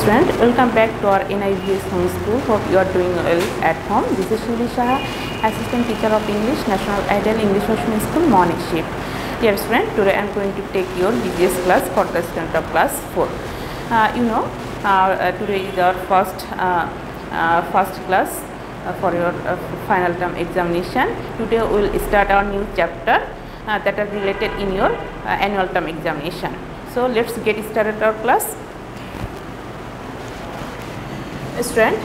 Student, welcome back to our NIVS home school. Hope you are doing well at home. This is Shri Shah, Assistant Teacher of English, National Ideal English Ocean School, morning shift. Dear student, today I am going to take your DGS class for the student of class 4. Today is our first class for your final term examination. Today we will start our new chapter that are related in your annual term examination. So let's get started our class. Student,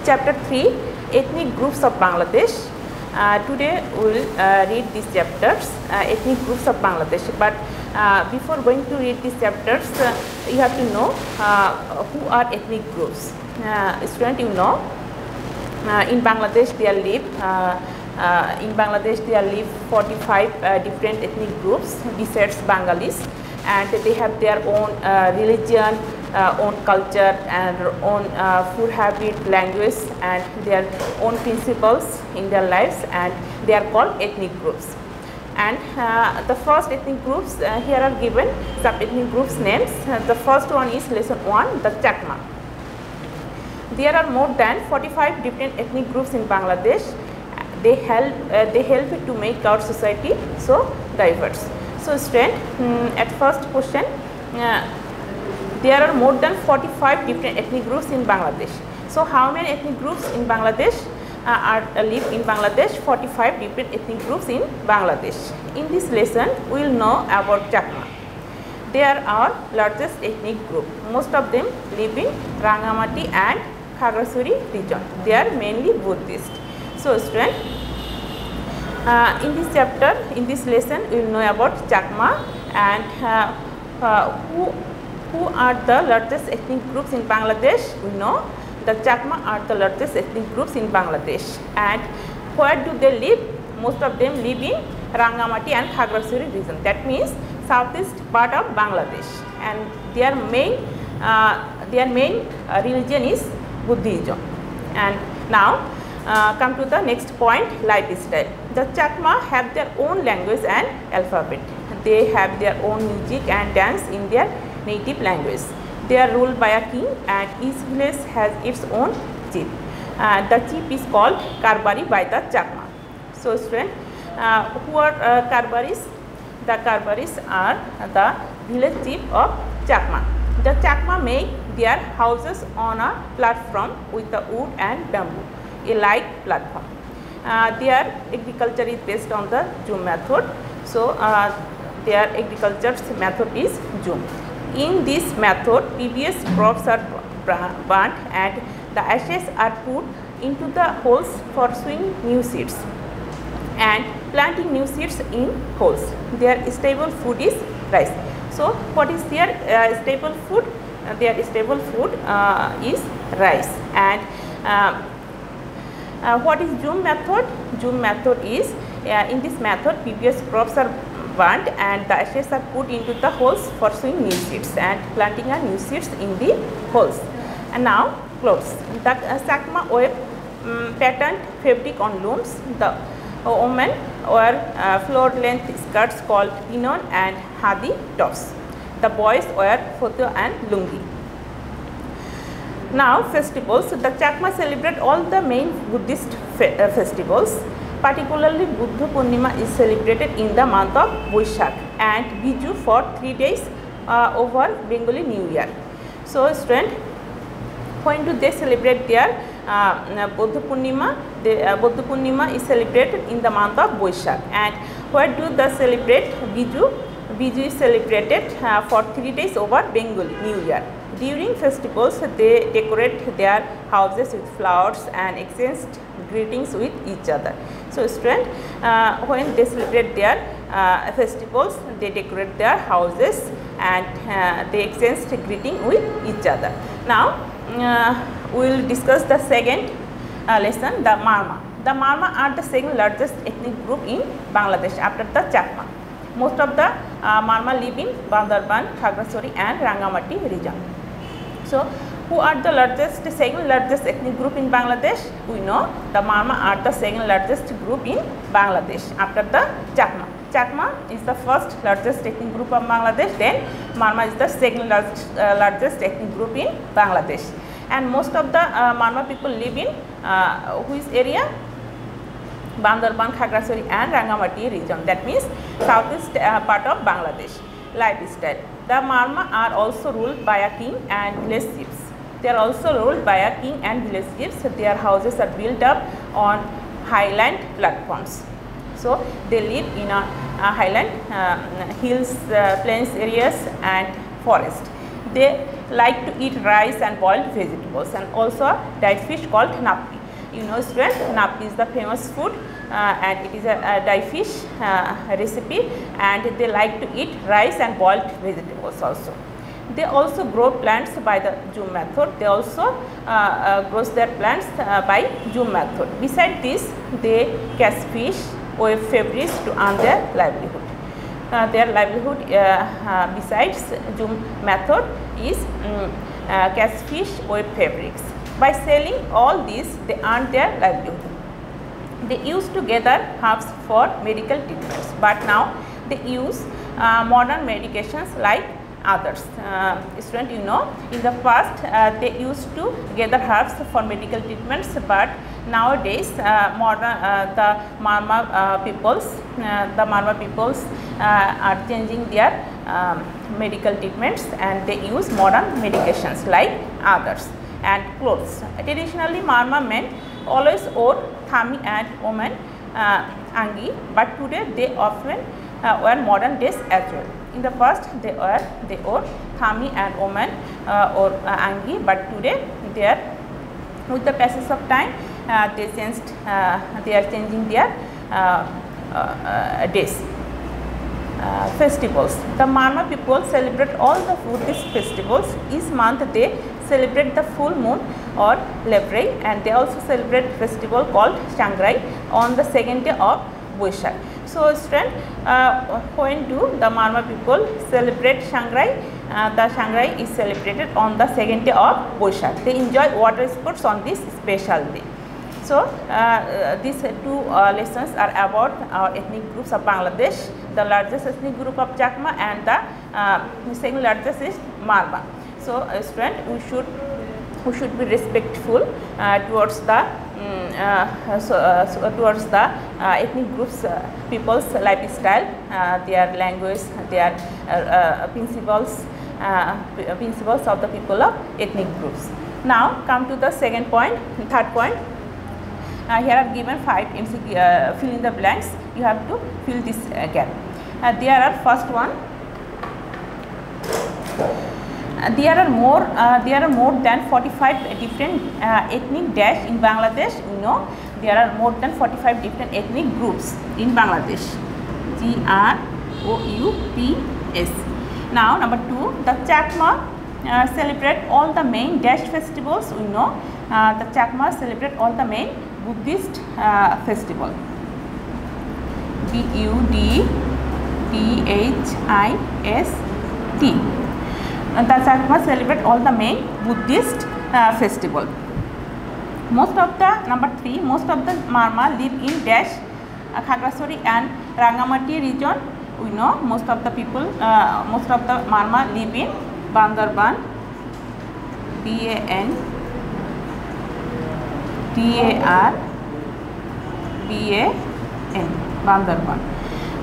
chapter 3, ethnic groups of Bangladesh. Today we will read these chapters, ethnic groups of Bangladesh. But before going to read these chapters, you have to know who are ethnic groups. Student, you know, in Bangladesh there live 45 different ethnic groups besides Bengalis, and they have their own religion, own culture, and own food habit, language, and their own principles in their lives, and they are called ethnic groups. And the first ethnic groups, here are given some ethnic groups names. The first one is lesson 1, the Chakma. There are more than 45 different ethnic groups in Bangladesh. They help to make our society so diverse. So student, at first question, there are more than 45 different ethnic groups in Bangladesh. So how many ethnic groups in Bangladesh live in Bangladesh? 45 different ethnic groups in Bangladesh. In this lesson, we will know about Chakma. They are our largest ethnic group. Most of them live in Rangamati and Khagrasuri region. They are mainly Buddhist. So student, in this chapter, in this lesson, we will know about Chakma and who are the largest ethnic groups in Bangladesh. We know the Chakma are the largest ethnic groups in Bangladesh. And where do they live? Most of them live in Rangamati and Khagrasuri region. That means southeast part of Bangladesh. And their main religion is Buddhism. And now come to the next point, lifestyle. The Chakma have their own language and alphabet. They have their own music and dance in their native language. They are ruled by a king, and each village has its own chief. The chief is called Karbari by the Chakma. So student, who are Karbaris? The Karbaris are the village chief of Chakma. The Chakma make their houses on a platform with the wood and bamboo, a light platform. Their agriculture is based on the Jhum method. So their agriculture method is Jhum. In this method, previous crops are burnt and the ashes are put into the holes for sowing new seeds and planting new seeds in holes. Their staple food is rice. So what is their staple food? Their staple food is rice. And what is Jhum method? Jhum method is, in this method, previous crops are burnt and the ashes are put into the holes for sowing new seeds and planting a new seeds in the holes. And now clothes. The Chakma wear patterned fabric on looms. The women wear floor length skirts called pinon and hadi tops. The boys wear photo and lungi. Now festivals. The Chakma celebrate all the main Buddhist festivals. Particularly Buddha Purnima is celebrated in the month of Boishakh and Biju for 3 days over Bengali New Year. So student, when do they celebrate their Buddha Purnima? Buddha Purnima is celebrated in the month of Boishakh. And where do they celebrate Biju? Biju is celebrated for 3 days over Bengali New Year. During festivals, they decorate their houses with flowers and exchange greetings with each other. So student, when they celebrate their festivals, they decorate their houses and they exchange greeting with each other. Now we will discuss the second lesson, the Marma. The Marma are the second largest ethnic group in Bangladesh after the Chakma. Most of the Marma live in Bandarban, Khagrasuri and Rangamati region. So who are the second largest ethnic group in Bangladesh? We know the Marma are the second largest group in Bangladesh after the Chakma. Chakma is the first largest ethnic group of Bangladesh, then Marma is the second largest ethnic group in Bangladesh. And most of the Marma people live in which area? Bandarban, Khagrasari and Rangamati region, that means southeast part of Bangladesh. Lifestyle. The Marma are also ruled by a king and village chiefs. They are also ruled by a king and village chiefs. Their houses are built up on highland platforms. So they live in a highland, hills, plains areas and forest. They like to eat rice and boiled vegetables and also a dyed fish called nappi. You know students, nappi is the famous food and it is a dyed fish recipe, and they like to eat rice and boiled vegetables also. They also grow plants by the Zoom method. They also grow their plants by Zoom method. Besides this, they catch fish, weave fabrics to earn their livelihood. Their livelihood besides Zoom method is catch fish, weave fabrics. By selling all these, they earn their livelihood. They used to gather herbs for medical treatments, but now they use modern medications like others. Student, you know, in the past they used to gather herbs for medical treatments, but nowadays the Marma peoples are changing their medical treatments and they use modern medications like others. And clothes. Traditionally, Marma men always wore thami and women angi, but today they often wear modern dress as well. In the past, they wore thami and women or angi, but today they are, with the passage of time, they are changing their days. Festivals. The Marma people celebrate all the Buddhist festivals. Each month they celebrate the full moon or Lavrai, and they also celebrate festival called Shangrai on the second day of Boishakh. So student, when do the Marma people celebrate Shangrai? The Shangrai is celebrated on the second day of Boishakh. They enjoy water sports on this special day. So these two lessons are about our ethnic groups of Bangladesh. The largest ethnic group of Chakma and the second largest is Marma. So student, we should be respectful towards the ethnic groups people's lifestyle, their language, their principles of the people of ethnic groups. Now come to the second point, third point. Here are given 5 MCQ, fill in the blanks. You have to fill this gap. There are first one. There are more than 45 different ethnic dash in Bangladesh. You know, there are more than 45 different ethnic groups in Bangladesh. GROUPS. Now number 2, the Chakma celebrate all the main dash festivals. We know the Chakma celebrate all the main Buddhist festival. BUDDHIST. The Chakma celebrate all the main Buddhist festival. Most of the number 3, most of the Marma live in dash Khagrasari and Rangamati region. We know most of the people, most of the Marma live in Bandarban, BANDARBAN, Bandarban,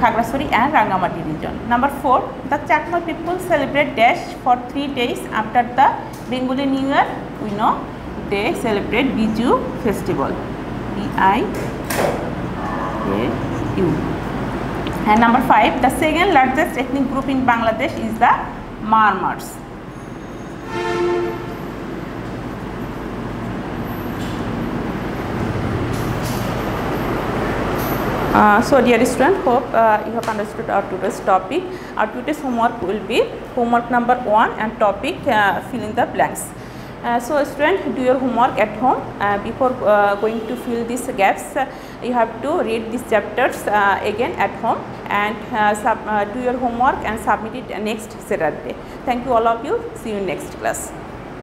Khagrasari and Rangamati region. Number 4, the Chakma people celebrate dash for 3 days after the Bengali New Year. We know they celebrate Biju festival, BIAU. And number 5, the second largest ethnic group in Bangladesh is the Marmars. So dear student, hope you have understood our today's topic. Our today's homework will be homework number 1 and topic fill in the blanks. So student, do your homework at home. Before going to fill these gaps, you have to read these chapters again at home and do your homework and submit it next Saturday. Thank you all of you. See you in next class.